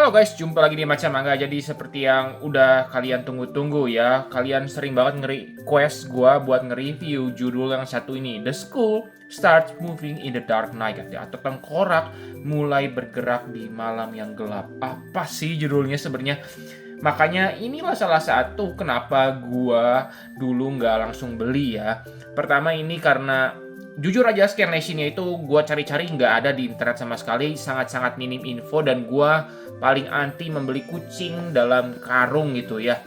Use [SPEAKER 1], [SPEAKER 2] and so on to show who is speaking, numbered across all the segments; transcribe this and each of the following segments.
[SPEAKER 1] Halo guys, jumpa lagi di Macam Manga. Jadi seperti yang udah kalian tunggu-tunggu ya, kalian sering banget nge-request gua buat nge-review judul yang satu ini, The School Starts Moving in the Dark Night, atau tengkorak mulai bergerak di malam yang gelap. Apa sih judulnya sebenarnya? Makanya inilah salah satu kenapa gua dulu nggak langsung beli ya. Pertama ini karena jujur aja scanlationnya itu gue cari-cari nggak ada di internet sama sekali, sangat-sangat minim info, dan gue paling anti membeli kucing dalam karung gitu ya.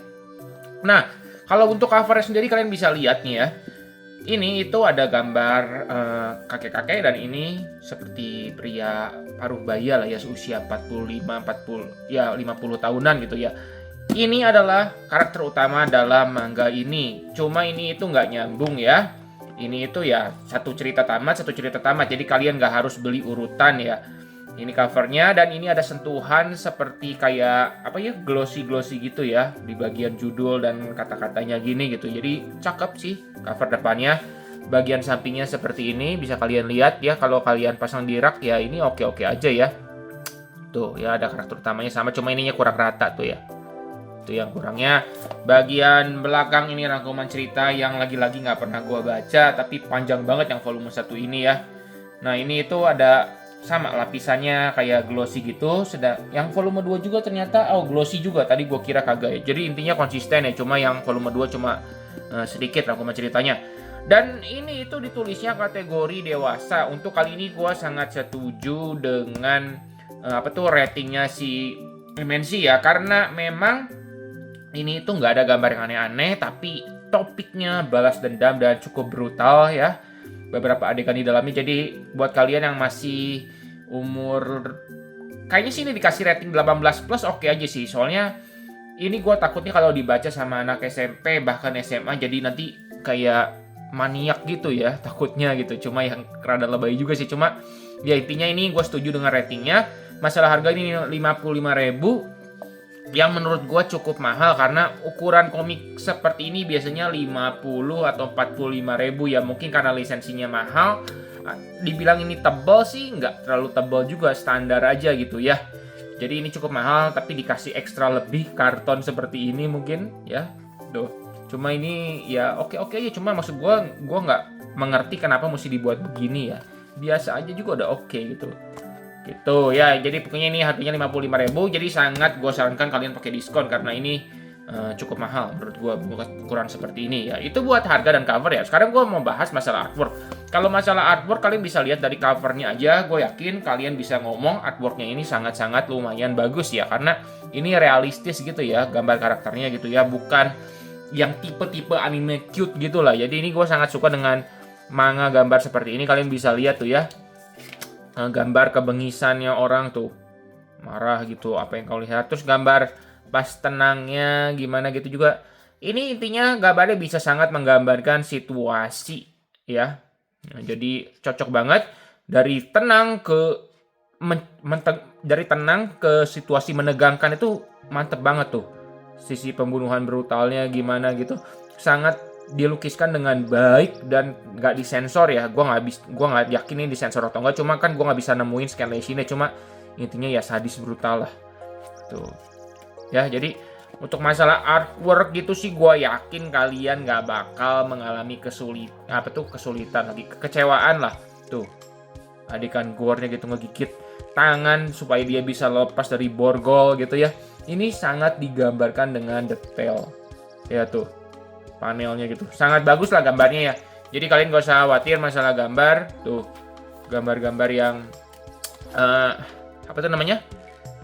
[SPEAKER 1] Nah, kalau untuk covernya sendiri kalian bisa lihat nih ya. Ini itu ada gambar kakek-kakek, dan ini seperti pria paruh baya lah ya, usia 45, 40, ya 50 tahunan gitu ya. Ini adalah karakter utama dalam manga ini. Cuma ini itu nggak nyambung ya. Ini itu ya satu cerita tamat. Jadi kalian nggak harus beli urutan ya. Ini covernya, dan ini ada sentuhan seperti kayak apa ya, glossy gitu ya di bagian judul dan kata-katanya gini gitu. Jadi cakep sih cover depannya. Bagian sampingnya seperti ini bisa kalian lihat ya. Kalau kalian pasang di rak ya ini oke-oke aja ya. Tuh ya, ada karakter utamanya sama, cuma ininya kurang rata tuh ya. Itu yang kurangnya. Bagian belakang ini rangkuman cerita yang lagi-lagi nggak pernah gua baca, tapi panjang banget yang volume 1 ini ya. Nah ini itu ada sama lapisannya kayak glossy gitu. Sedang yang volume 2 juga ternyata glossy juga, tadi gua kira kagak ya. Jadi intinya konsisten ya, cuma yang volume 2 cuma sedikit rangkuman ceritanya. Dan ini itu ditulisnya kategori dewasa. Untuk kali ini gua sangat setuju dengan ratingnya si Dimensi ya, karena memang ini itu nggak ada gambar yang aneh-aneh, tapi topiknya balas dendam dan cukup brutal ya. Beberapa adegan di dalamnya, jadi buat kalian yang masih umur, kayaknya sih ini dikasih rating 18 plus oke aja sih. Soalnya ini gue takutnya kalau dibaca sama anak SMP bahkan SMA jadi nanti kayak maniak gitu ya, takutnya gitu. Cuma yang rada lebay juga sih. Cuma ya intinya ini gue setuju dengan ratingnya. Masalah harga ini 55.000, yang menurut gue cukup mahal karena ukuran komik seperti ini biasanya 50 atau 45.000 ya. Mungkin karena lisensinya mahal. Dibilang ini tebal sih nggak terlalu tebal juga, standar aja gitu ya. Jadi ini cukup mahal, tapi dikasih ekstra lebih karton seperti ini mungkin ya. Tuh. Cuma ini ya oke-oke aja. Cuma maksud gue nggak mengerti kenapa mesti dibuat begini ya. Biasa aja juga udah oke gitu. Gitu ya, jadi pokoknya ini harganya 55.000, jadi sangat gue sarankan kalian pakai diskon karena ini cukup mahal menurut gue ukuran seperti ini ya. Itu buat harga dan cover ya. Sekarang gue mau bahas masalah artwork. Kalau masalah artwork kalian bisa lihat dari covernya aja, gue yakin kalian bisa ngomong artworknya ini sangat-sangat lumayan bagus ya, karena ini realistis gitu ya gambar karakternya gitu ya, bukan yang tipe-tipe anime cute gitu lah. Jadi ini gue sangat suka dengan manga gambar seperti ini. Kalian bisa lihat tuh ya, gambar kebengisannya orang tuh marah gitu, apa yang kau lihat. Terus gambar pas tenangnya gimana gitu juga. Ini intinya gambarnya bisa sangat menggambarkan situasi ya. Nah, jadi cocok banget dari tenang ke dari tenang ke situasi menegangkan, itu mantep banget tuh. Sisi pembunuhan brutalnya gimana gitu, sangat dilukiskan dengan baik dan nggak disensor ya. Gua nggak yakin ini disensor atau enggak, cuma kan gua nggak bisa nemuin scanlationnya. Cuma intinya ya sadis brutal lah tuh ya. Jadi untuk masalah artwork gitu sih gua yakin kalian nggak bakal mengalami kesulitan lagi, kekecewaan lah tuh. Adegan gore-nya gitu, ngegigit tangan supaya dia bisa lepas dari borgol gitu ya. Ini sangat digambarkan dengan detail ya tuh. Panelnya gitu sangat bagus lah gambarnya ya. Jadi kalian gak usah khawatir masalah gambar tuh. Gambar-gambar yang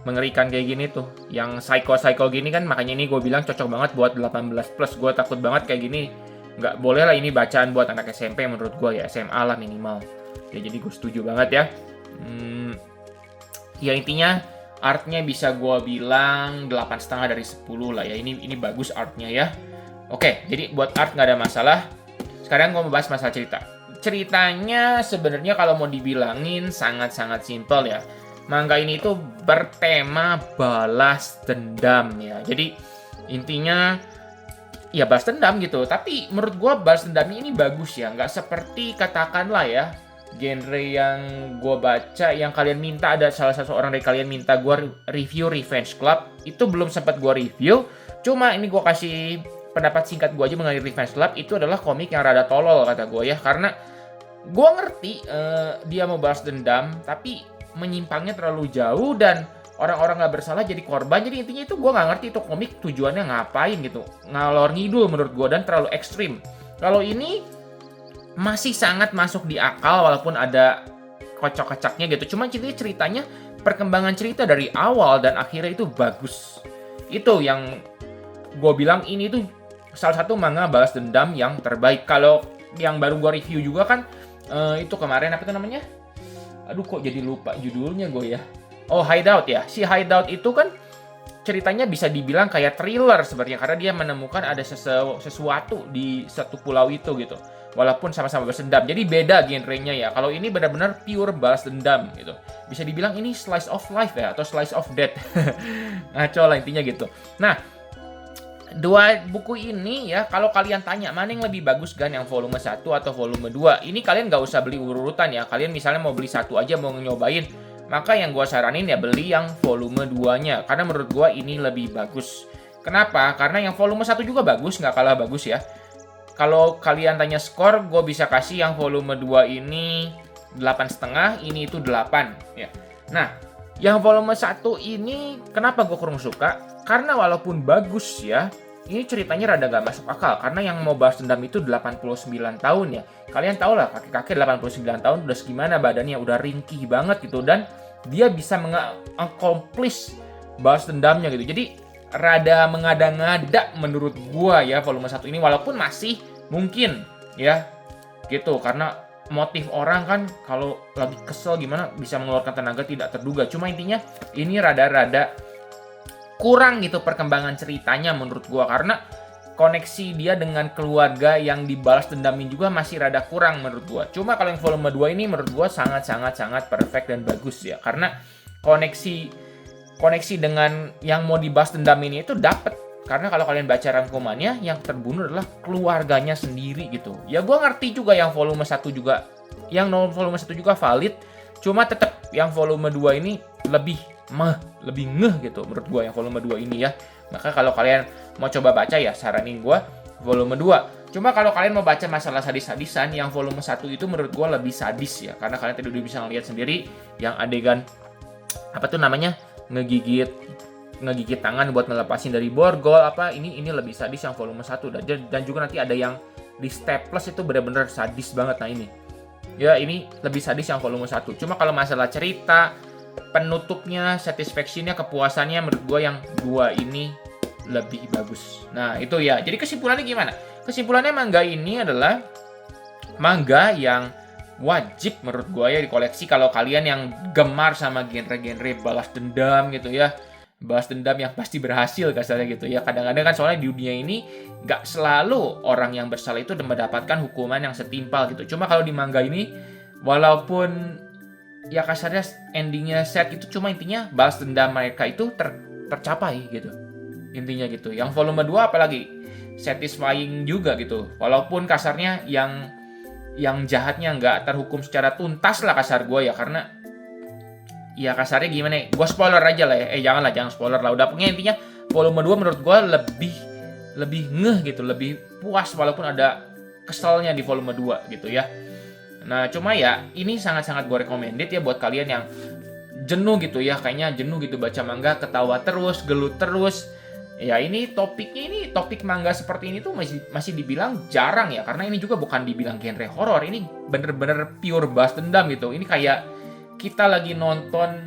[SPEAKER 1] mengerikan kayak gini tuh, yang psycho gini kan. Makanya ini gue bilang cocok banget buat 18 plus. Gue takut banget kayak gini nggak boleh lah ini bacaan buat anak SMP menurut gue ya, SMA lah minimal ya. Jadi gue setuju banget ya. Ya intinya artnya bisa gue bilang 8,5 dari 10 lah ya. Ini bagus artnya ya. Oke, jadi buat art nggak ada masalah. Sekarang gue mau bahas masalah cerita. Ceritanya sebenarnya kalau mau dibilangin sangat-sangat simpel ya. Manga ini tuh bertema balas dendam ya. Jadi intinya ya balas dendam gitu. Tapi menurut gue balas dendamnya ini bagus ya. Nggak seperti katakanlah ya genre yang gue baca yang kalian minta, ada salah satu orang dari kalian minta gue review Revenge Club. Itu belum sempat gue review, cuma ini gue kasih pendapat singkat gue aja mengenai Revenge Club. Itu adalah komik yang rada tolol kata gue ya, karena gue ngerti dia mau balas dendam, tapi menyimpangnya terlalu jauh dan orang-orang nggak bersalah jadi korban. Jadi intinya itu gue nggak ngerti itu komik tujuannya ngapain gitu, ngalor ngidul menurut gue dan terlalu ekstrim. Kalau ini masih sangat masuk di akal walaupun ada kocak-kocaknya gitu. Cuma ceritanya perkembangan cerita dari awal dan akhirnya itu bagus. Itu yang gue bilang ini tuh salah satu manga balas dendam yang terbaik. Kalau yang baru gue review juga kan itu kemarin apa itu namanya? Aduh kok jadi lupa judulnya gue ya. Oh, Hideout ya. Si Hideout itu kan ceritanya bisa dibilang kayak thriller sebenarnya karena dia menemukan ada sesuatu di satu pulau itu gitu. Walaupun sama-sama balas dendam. Jadi beda genrenya ya. Kalau ini benar-benar pure balas dendam gitu. Bisa dibilang ini slice of life ya atau slice of death. Ngaco lah intinya gitu. Nah, dua buku ini ya, kalau kalian tanya mana yang lebih bagus kan, yang volume 1 atau volume 2, ini kalian nggak usah beli urutan ya. Kalian misalnya mau beli satu aja, mau nyobain, maka yang gue saranin ya beli yang volume 2-nya. Karena menurut gue ini lebih bagus. Kenapa? Karena yang volume 1 juga bagus, nggak kalah bagus ya. Kalau kalian tanya skor, gue bisa kasih yang volume 2 ini 8,5, ini itu 8 ya. Nah, yang volume 1 ini kenapa gue kurang suka? Karena walaupun bagus ya, ini ceritanya rada gak masuk akal. Karena yang mau balas dendam itu 89 tahun ya. Kalian tau lah, kakek-kakek 89 tahun udah segimana badannya, udah ringkih banget gitu. Dan dia bisa accomplish balas dendamnya gitu. Jadi rada mengada-ngada menurut gua ya volume 1 ini, walaupun masih mungkin ya gitu, karena motif orang kan kalau lagi kesel gimana bisa mengeluarkan tenaga tidak terduga. Cuma intinya ini rada-rada kurang gitu perkembangan ceritanya menurut gua, karena koneksi dia dengan keluarga yang dibalas dendamin juga masih rada kurang menurut gua. Cuma kalau yang volume 2 ini menurut gua sangat perfect dan bagus ya, karena koneksi dengan yang mau dibahas dendam ini itu dapet. Karena kalau kalian baca rangkumannya, yang terbunuh adalah keluarganya sendiri gitu. Ya gue ngerti juga yang volume 1 juga, yang volume 1 juga valid. Cuma tetap yang volume 2 ini lebih ngeh gitu menurut gue yang volume 2 ini ya. Maka kalau kalian mau coba baca ya saranin gue volume 2. Cuma kalau kalian mau baca masalah sadis-sadisan, yang volume 1 itu menurut gue lebih sadis ya. Karena kalian tadi udah bisa ngeliat sendiri yang adegan apa tuh namanya, ngegigit tangan buat ngelepasin dari borgol apa, ini lebih sadis yang volume 1 dan juga nanti ada yang di staples itu benar-benar sadis banget. Nah ini ya, ini lebih sadis yang volume 1. Cuma kalau masalah cerita, penutupnya, satisfaction-nya, kepuasannya menurut gue yang 2 ini lebih bagus. Nah itu ya, jadi kesimpulannya gimana? Kesimpulannya manga ini adalah manga yang wajib menurut gue ya dikoleksi kalau kalian yang gemar sama genre-genre balas dendam gitu ya. Balas dendam yang pasti berhasil kasarnya gitu ya. Kadang-kadang kan soalnya di dunia ini gak selalu orang yang bersalah itu mendapatkan hukuman yang setimpal gitu. Cuma kalau di manga ini, walaupun ya kasarnya endingnya sad itu, cuma intinya balas dendam mereka itu tercapai gitu. Intinya gitu. Yang volume 2 apalagi satisfying juga gitu. Walaupun kasarnya yang jahatnya nggak terhukum secara tuntas lah kasar gue ya, karena ya kasarnya gimana ya, gue spoiler aja lah ya, jangan spoiler lah, udah punya intinya volume 2 menurut gue lebih ngeh gitu, lebih puas walaupun ada keselnya di volume 2 gitu ya. Nah cuma ya ini sangat-sangat gue recommended ya buat kalian yang jenuh gitu ya, kayaknya jenuh gitu baca manga, ketawa terus, gelut terus. Ya ini topik manga seperti ini tuh masih dibilang jarang ya, karena ini juga bukan dibilang genre horor, ini bener-bener pure balas dendam gitu. Ini kayak kita lagi nonton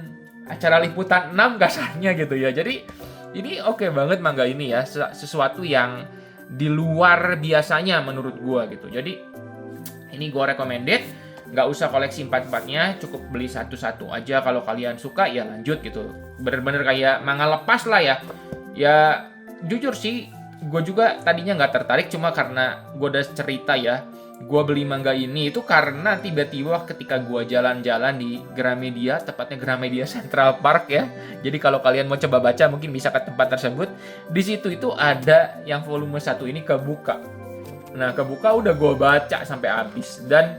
[SPEAKER 1] acara liputan 6 kasarnya gitu ya. Jadi ini oke banget manga ini ya, sesuatu yang di luar biasanya menurut gua gitu. Jadi ini gua recommended, nggak usah koleksi 4-4-nya, cukup beli satu-satu aja. Kalau kalian suka ya lanjut gitu. Bener-bener kayak manga lepas lah ya. Ya jujur sih, gue juga tadinya nggak tertarik, cuma karena gue udah cerita ya, gue beli manga ini itu karena tiba-tiba ketika gue jalan-jalan di Gramedia, tepatnya Gramedia Central Park ya. Jadi kalau kalian mau coba baca mungkin bisa ke tempat tersebut. Di situ itu ada yang volume 1 ini kebuka. Nah kebuka udah gue baca sampai habis dan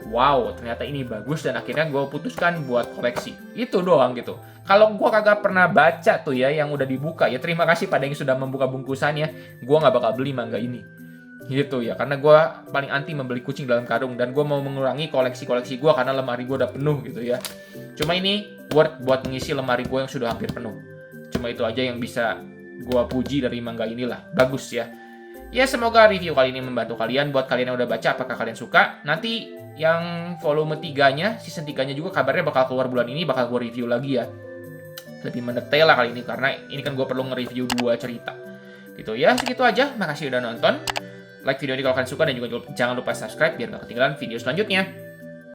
[SPEAKER 1] wow, ternyata ini bagus dan akhirnya gue putuskan buat koleksi. Itu doang gitu. Kalau gue kagak pernah baca tuh ya yang udah dibuka, ya terima kasih pada yang sudah membuka bungkusannya. Gue nggak bakal beli manga ini. Gitu ya, karena gue paling anti membeli kucing dalam karung dan gue mau mengurangi koleksi-koleksi gue karena lemari gue udah penuh gitu ya. Cuma ini worth buat mengisi lemari gue yang sudah hampir penuh. Cuma itu aja yang bisa gue puji dari manga inilah. Bagus ya. Ya semoga review kali ini membantu kalian. Buat kalian yang udah baca, apakah kalian suka? Nanti yang volume 3-nya, season 3-nya juga kabarnya bakal keluar bulan ini, bakal gue review lagi ya. Lebih mendetail lah kali ini, karena ini kan gue perlu nge-review 2 cerita. Gitu ya, segitu aja. Makasih udah nonton. Like video ini kalau kalian suka dan juga jangan lupa subscribe biar gak ketinggalan video selanjutnya.